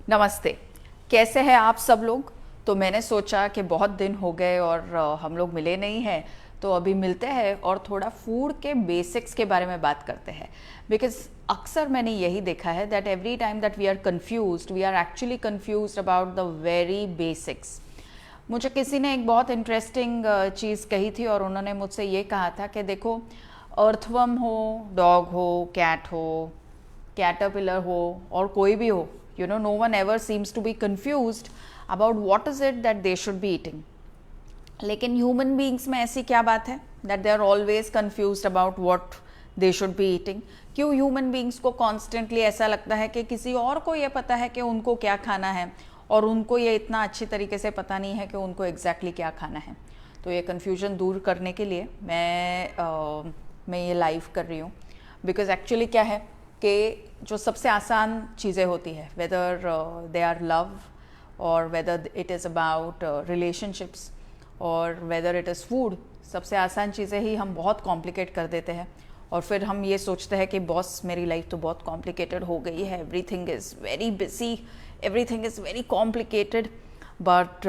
नमस्ते। कैसे हैं आप सब लोग। तो मैंने सोचा कि बहुत दिन हो गए और हम लोग मिले नहीं हैं, तो अभी मिलते हैं और थोड़ा फूड के बेसिक्स के बारे में बात करते हैं। बिकॉज अक्सर मैंने यही देखा है that every time that we are actually confused about the very basics. मुझे किसी ने एक बहुत इंटरेस्टिंग चीज़ कही थी और उन्होंने मुझसे ये कहा था कि देखो, अर्थवर्म हो, डॉग हो, कैट हो, कैटरपिलर हो और कोई भी हो, no one ever seems to be confused about what is it that they should be eating. लेकिन ह्यूमन बींग्स में ऐसी क्या बात है that they are always confused about what they should be eating. क्यों ह्यूमन बींग्स को constantly ऐसा लगता है कि किसी और को ये पता है कि उनको क्या खाना है और उनको ये इतना अच्छी तरीके से पता नहीं है कि उनको एग्जैक्टली क्या खाना है। तो ये कन्फ्यूजन दूर करने के लिए मैं ये लाइव कर रही हूँ। बिकॉज एक्चुअली क्या है कि जो सबसे आसान चीज़ें होती है, वेदर दे आर लव और weather it is about relationships और वेदर इट इज़ फूड, सबसे आसान चीज़ें ही हम बहुत कॉम्प्लिकेट कर देते हैं और फिर हम ये सोचते हैं कि बॉस मेरी लाइफ तो बहुत कॉम्प्लिकेटेड हो गई है, everything is very busy, everything is very complicated, but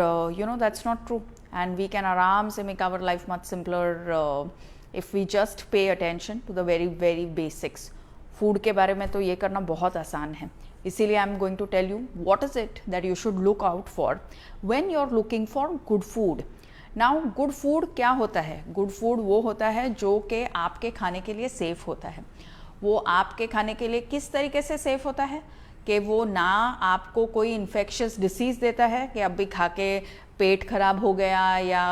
that's not true and we can आराम से make our life much simpler if we just pay attention to the very very basics. Food के बारे में तो ये करना बहुत आसान है, इसीलिए I am going to tell you what is it that you should look out for when you are looking for good food. Now good food क्या होता है? गुड फूड वो होता है जो कि आपके खाने के लिए सेफ़ होता है। वो आपके खाने के लिए किस तरीके से सेफ़ होता है कि वो ना आपको कोई इन्फेक्शियस डिसीज़ देता है कि अब भी खा के पेट खराब हो गया या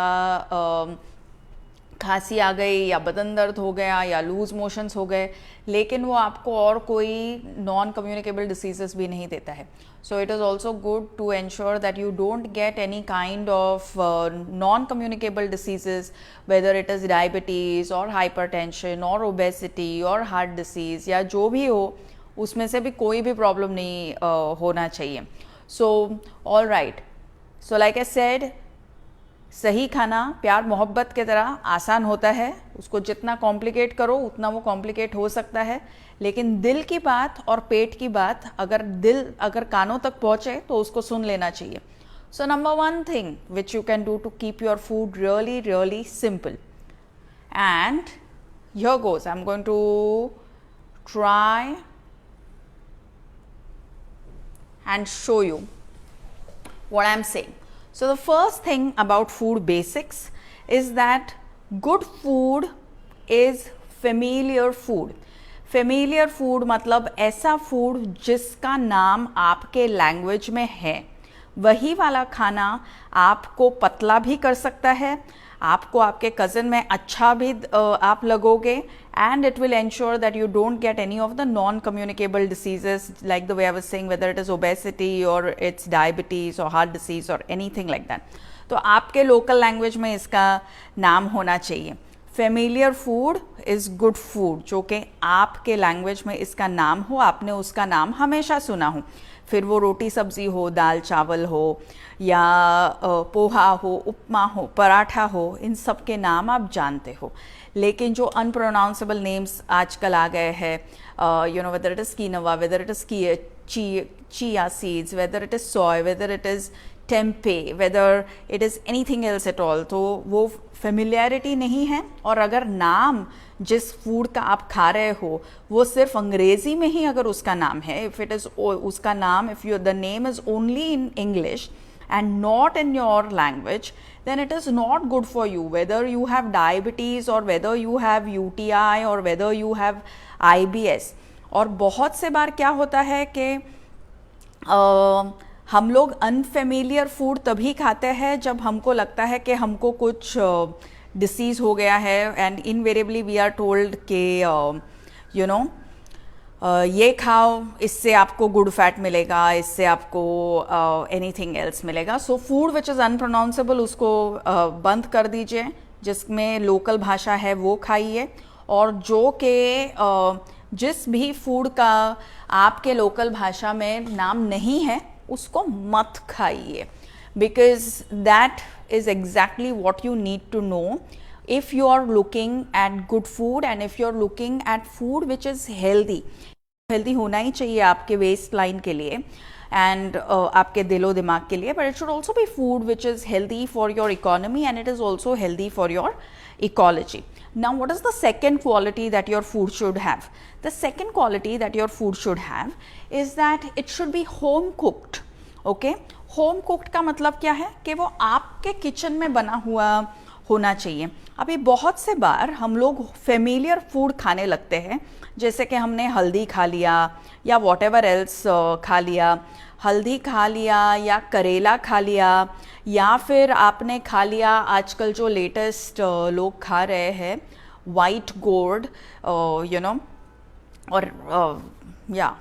खांसी आ गई या बदन दर्द हो गया या लूज मोशंस हो गए, लेकिन वो आपको और कोई नॉन कम्युनिकेबल डिसीजेस भी नहीं देता है। So it is also good to ensure that you don't get any kind of non communicable diseases, whether it is diabetes और हाइपरटेंशन और ओबेसिटी और हार्ट डिसीज़ या जो भी हो, उसमें से भी कोई भी प्रॉब्लम नहीं होना चाहिए। So all right, so like I said, सही खाना प्यार मोहब्बत की तरह आसान होता है। उसको जितना कॉम्प्लिकेट करो उतना वो कॉम्प्लिकेट हो सकता है, लेकिन दिल की बात और पेट की बात अगर कानों तक पहुँचे तो उसको सुन लेना चाहिए। So number one thing which you can do to keep your food really really simple, and here goes, I am going to try and show you what I am saying. So the first thing about food basics is that good food is familiar food. Familiar food मतलब ऐसा food जिसका नाम आपके language में है। वही वाला खाना आपको पतला भी कर सकता है, आपको आपके कज़न में अच्छा भी आप लगोगे, and it will ensure that you don't get any of the non-communicable diseases like the way I was saying, whether it is obesity or it's diabetes or heart disease or anything like that. तो आपके local language में इसका नाम होना चाहिए। Familiar food is good food, जो कि आपके लैंग्वेज में इसका नाम हो, आपने उसका नाम हमेशा सुना हो, फिर वो रोटी सब्ज़ी हो, दाल चावल हो या पोहा हो, उपमा हो, पराठा हो, इन सब के नाम आप जानते हो। लेकिन जो अनप्रोनाउंसेबल नेम्स आजकल आ गए हैं, whether it is quinoa, whether it is chia seeds, whether it is soy, whether it is tempeh, whether it is anything else at all, तो वो फेमिलियरिटी नहीं है। और अगर नाम जिस फूड का आप खा रहे हो वो सिर्फ अंग्रेज़ी में ही अगर उसका नाम है, इफ़ इट इज़ उसका नाम, if you the name is only in English and not in your language, then it is not good for you, whether you have diabetes or whether you have UTI or whether you have IBS. और बहुत से बार क्या होता है कि हम लोग unfamiliar food तभी खाते हैं जब हमको लगता है कि हमको कुछ डिसीज़ हो गया है, and invariably we are told कि ये खाओ, इससे आपको गुड फैट मिलेगा, इससे आपको एनीथिंग एल्स मिलेगा। सो फूड विच इज़ अनप्रोनाउंसेबल उसको बंद कर दीजिए, जिसमें लोकल भाषा है वो खाइए, और जो कि जिस भी फूड का आपके लोकल भाषा में नाम नहीं है उसको मत खाइए, because that is exactly what you need to know if you are looking at good food and if you are looking at food which is healthy. Healthy होना ही चाहिए आपके वेस्ट लाइन के लिए एंड आपके दिलो दिमाग के लिए, but it should also be food which is healthy for your economy and it is also healthy for your ecology. Now, what is the second quality that your food should have? The second quality that your food should have is that it should be home cooked. Okay? Home cooked का मतलब क्या है कि वो आपके kitchen में बना हुआ होना चाहिए. अभी बहुत से बार हम लोग फेमिलियर फूड खाने लगते हैं, जैसे कि हमने हल्दी खा लिया या वॉट एवर एल्स खा लिया, हल्दी खा लिया या करेला खा लिया, या फिर आपने खा लिया आजकल जो लेटेस्ट लोग खा रहे हैं वाइट गोर्ड यू नो, और या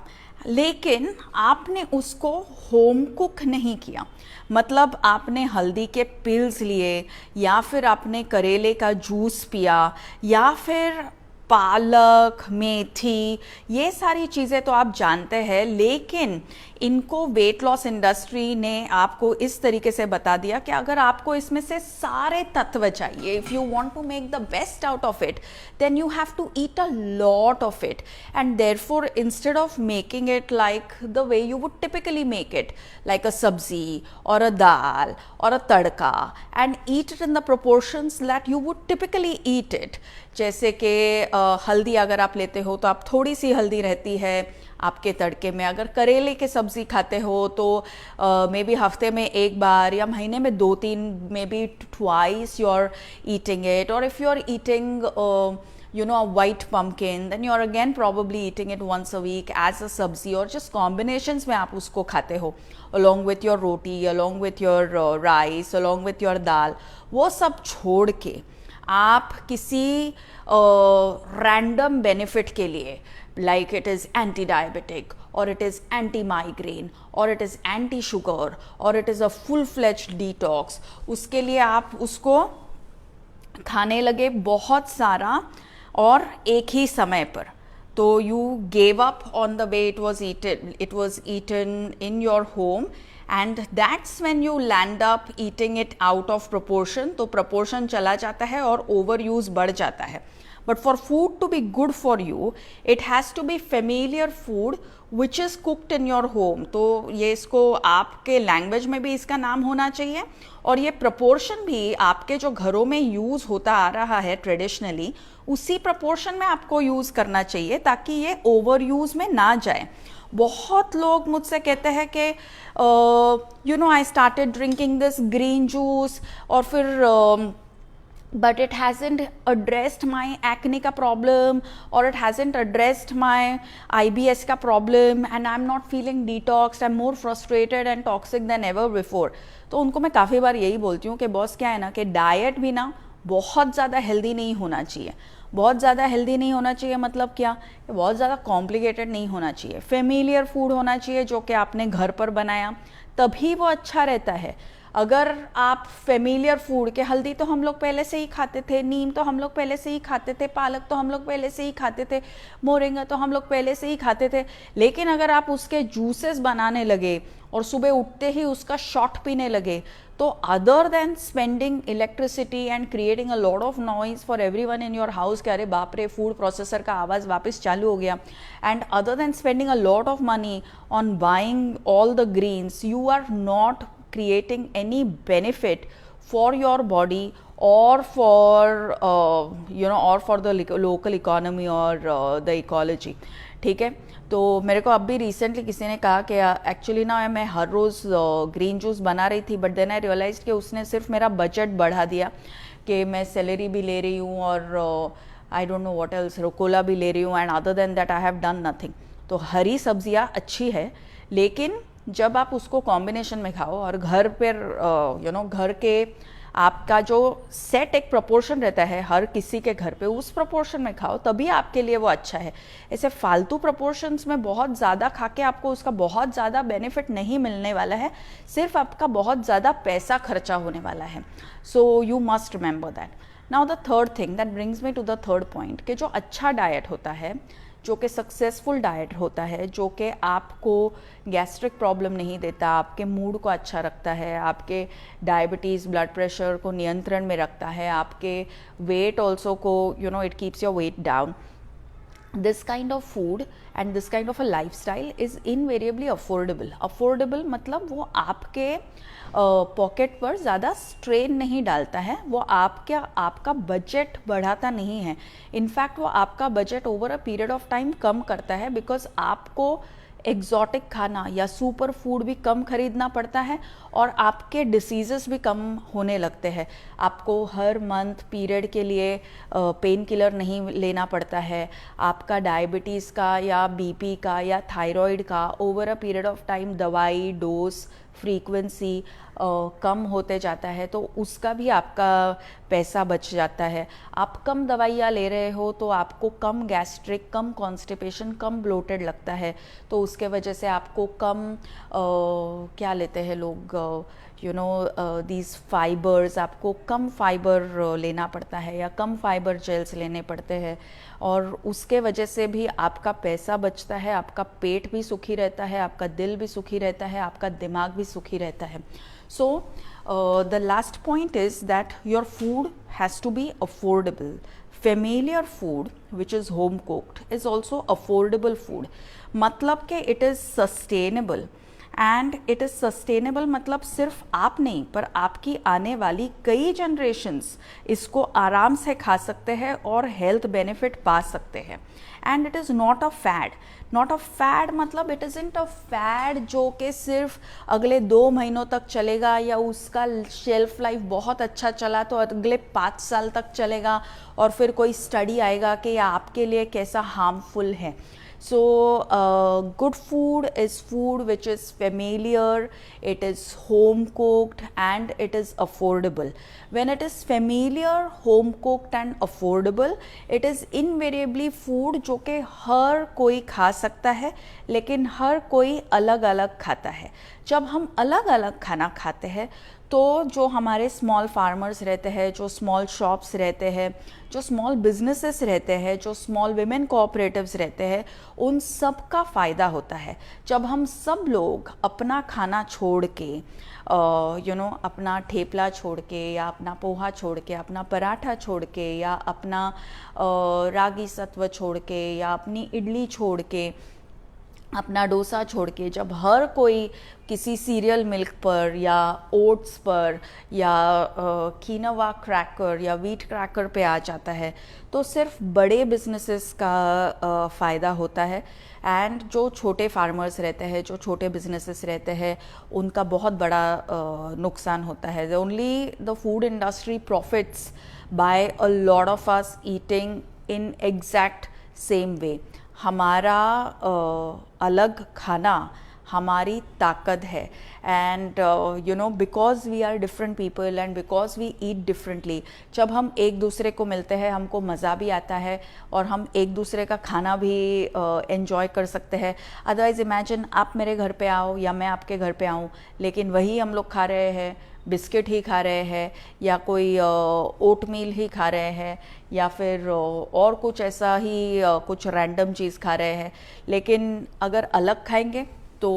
लेकिन आपने उसको होम कुक नहीं किया. मतलब आपने हल्दी के पिल्स लिए या फिर आपने करेले का जूस पिया या फिर पालक, मेथी, ये सारी चीज़ें तो आप जानते हैं, लेकिन इनको वेट लॉस इंडस्ट्री ने आपको इस तरीके से बता दिया कि अगर आपको इसमें से सारे तत्व चाहिए, if you want to make the best out of it, then you have to eat a lot of it. And therefore instead of making it like the way you would typically make it, like a sabzi और a dal और a tadka, and eat it in the proportions that you would typically eat it. जैसे कि हल्दी अगर आप लेते हो तो आप थोड़ी सी हल्दी रहती है आपके तड़के में. अगर करेले के सब्ज़ी खाते हो तो मे बी हफ्ते में एक बार या महीने में 2-3, maybe twice you are eating it. और if you are eating you know a white pumpkin, then you are again probably eating it once a week as a sabzi, or just combinations में आप उसको खाते हो along with your roti, along with your rice, along with your dal. वो सब छोड़ के आप किसी रैंडम बेनिफिट के लिए, like it is anti-diabetic or it is anti-migraine or it is anti-sugar or it is a full-fledged detox, उसके लिए आप उसको खाने लगे बहुत सारा और एक ही समय पर. तो you gave up on the way it was eaten in your home, and that's when you land up eating it out of proportion. तो प्रोपोर्शन चला जाता है और ओवर यूज बढ़ जाता है. But for food to be good for you, it has to be familiar food which is cooked in your home. तो ये इसको आपके लैंग्वेज में भी इसका नाम होना चाहिए, और ये प्रपोर्शन भी आपके जो घरों में यूज़ होता आ रहा है ट्रेडिशनली, उसी प्रपोर्शन में आपको यूज़ करना चाहिए ताकि ये ओवर यूज़ में ना जाए. बहुत लोग मुझसे कहते हैं कि you know I started drinking this green juice, और फिर but it hasn't addressed my acne का problem, or it hasn't addressed my IBS का problem, and I'm not feeling detoxed, I'm more frustrated and toxic than ever before. तो उनको मैं काफ़ी बार यही बोलती हूँ कि बॉस क्या है ना, कि डाइट भी ना बहुत ज़्यादा हेल्दी नहीं होना चाहिए. बहुत ज़्यादा हेल्दी नहीं होना चाहिए मतलब क्या, बहुत ज़्यादा कॉम्प्लिकेटेड नहीं होना चाहिए. फेमिलियर फूड होना चाहिए जो कि आपने घर पर बनाया, तभी वो अच्छा रहता है. अगर आप फेमिलियर फूड के, हल्दी तो हम लोग पहले से ही खाते थे, नीम तो हम लोग पहले से ही खाते थे, पालक तो हम लोग पहले से ही खाते थे, मोरिंगा तो हम लोग पहले से ही खाते थे, लेकिन अगर आप उसके जूसेस बनाने लगे और सुबह उठते ही उसका शॉट पीने लगे, तो other than spending electricity and creating a lot of noise for everyone in your house कि अरे बाप रे फूड प्रोसेसर का आवाज़ वापस चालू हो गया, and other than spending a lot of money on buying all the greens, you are not creating any benefit for your body or for you know or for the local economy or the ecology. ठीक है. तो मेरे को अब भी recently किसी ने कहा कि एक्चुअली ना मैं हर रोज़ ग्रीन जूस बना रही थी, बट देन आई रियलाइज कि उसने सिर्फ मेरा बजट बढ़ा दिया कि मैं सेलेरी भी ले रही हूँ और I don't know what else, रोकोला भी ले रही हूँ, and other than that I have done nothing. तो हरी सब्जियाँ अच्छी है, लेकिन जब आप उसको कॉम्बिनेशन में खाओ और घर पर यू नो घर के आपका जो सेट एक प्रोपोर्शन रहता है हर किसी के घर पे, उस प्रोपोर्शन में खाओ, तभी आपके लिए वो अच्छा है. ऐसे फालतू प्रोपोर्शंस में बहुत ज़्यादा खा के आपको उसका बहुत ज़्यादा बेनिफिट नहीं मिलने वाला है, सिर्फ आपका बहुत ज़्यादा पैसा खर्चा होने वाला है. So you must remember that. Now the third thing that brings me to the third point, कि जो अच्छा डाइट होता है, जो कि सक्सेसफुल डाइट होता है, जो कि आपको गैस्ट्रिक प्रॉब्लम नहीं देता, आपके मूड को अच्छा रखता है, आपके डायबिटीज़ ब्लड प्रेशर को नियंत्रण में रखता है, आपके वेट ऑल्सो को you know it keeps your weight down, this kind of food and this kind of a lifestyle is invariably affordable मतलब वो आपके पॉकेट पर ज़्यादा स्ट्रेन नहीं डालता है, वो आपका बजट बढ़ाता नहीं है, इनफैक्ट वो आपका budget over a period of time कम करता है, बिकॉज आपको एग्जॉटिक खाना या सुपर फूड भी कम खरीदना पड़ता है और आपके डिसीज़ेस भी कम होने लगते हैं। आपको हर मंथ पीरियड के लिए पेन किलर नहीं लेना पड़ता है, आपका डायबिटीज़ का या बीपी का या थायराइड का over a period of time दवाई डोज फ्रीक्वेंसी कम होते जाता है, तो उसका भी आपका पैसा बच जाता है। आप कम दवाइयाँ ले रहे हो तो आपको कम गैस्ट्रिक, कम कॉन्स्टिपेशन, कम ब्लोटेड लगता है, तो उसके वजह से आपको कम क्या लेते हैं लोग, दीज फाइबर्स, आपको कम फाइबर लेना पड़ता है या कम फाइबर जेल्स लेने पड़ते हैं, और उसके वजह से भी आपका पैसा बचता है, आपका पेट भी सुखी रहता है, आपका दिल भी सुखी रहता है, आपका दिमाग भी सुखी रहता है। So the last point is that your food has to be affordable. Familiar food which is home cooked is also affordable food. मतलब कि it is sustainable, and it is sustainable मतलब सिर्फ आप नहीं पर आपकी आने वाली कई जनरेशन्स इसको आराम से खा सकते हैं और हेल्थ बेनिफिट पा सकते हैं। And it is not a fad मतलब इट इज़ंट अ फैड जो कि सिर्फ अगले 2 महीनों तक चलेगा या उसका शेल्फ लाइफ बहुत अच्छा चला तो अगले 5 साल तक चलेगा और फिर कोई स्टडी आएगा कि यह आपके लिए कैसा हार्मफुल है। So good food is food which is familiar, it is home cooked and it is affordable. When it is familiar, home cooked and affordable, it is invariably food जो कि हर कोई खा सकता है, लेकिन हर कोई अलग अलग खाता है। जब हम अलग अलग खाना खाते हैं तो जो हमारे स्मॉल फार्मर्स रहते हैं, जो स्मॉल शॉप्स रहते हैं, जो स्मॉल बिजनेसेस रहते हैं, जो स्मॉल विमेन कोऑपरेटिव्स रहते हैं, उन सब का फ़ायदा होता है। जब हम सब लोग अपना खाना छोड़ के अपना ठेपला छोड़ के या अपना पोहा छोड़ के, अपना पराठा छोड़ के या अपना रागी सत्व छोड़ के या अपनी इडली छोड़ के, अपना डोसा छोड़ के, जब हर कोई किसी सीरियल मिल्क पर या ओट्स पर या कीनोवा क्रैकर या वीट क्रैकर पे आ जाता है तो सिर्फ बड़े बिजनेसेस का फ़ायदा होता है, एंड जो छोटे फार्मर्स रहते हैं, जो छोटे बिजनेसेस रहते हैं, उनका बहुत बड़ा नुकसान होता है। Only the food industry profits by a lot of us eating in exact same way. हमारा अलग खाना हमारी ताकत है, and because we are different people and because we eat differently, जब हम एक दूसरे को मिलते हैं हमको मज़ा भी आता है और हम एक दूसरे का खाना भी एंजॉय कर सकते हैं। अदरवाइज इमेजिन आप मेरे घर पे आओ या मैं आपके घर पे आऊँ, लेकिन वही हम लोग खा रहे हैं, बिस्किट ही खा रहे हैं या कोई ओट मील ही खा रहे हैं या फिर और कुछ ऐसा ही कुछ रैंडम चीज़ खा रहे हैं, लेकिन अगर अलग खाएंगे तो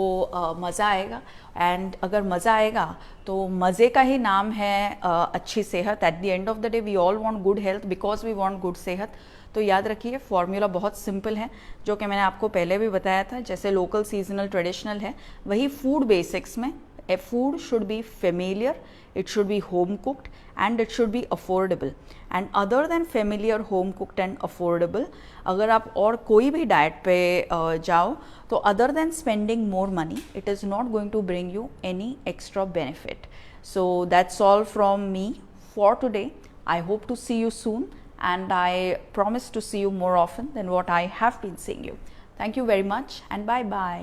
मज़ा आएगा, एंड अगर मज़ा आएगा तो मज़े का ही नाम है अच्छी सेहत। At the end of the day we all want good health because we want good सेहत। तो याद रखिए फॉर्मूला बहुत सिंपल है, जो कि मैंने आपको पहले भी बताया था, जैसे लोकल, सीजनल, ट्रेडिशनल है, वही फूड बेसिक्स में a food should be familiar, it should be home cooked and it should be affordable. And other than familiar, home cooked and affordable, अगर आप और कोई भी डाइट पे जाओ तो other than spending more money, it is not going to bring you any extra benefit. So that's all from me for today. I hope to see you soon and I promise to see you more often than what I have been seeing you. Thank you very much and bye bye.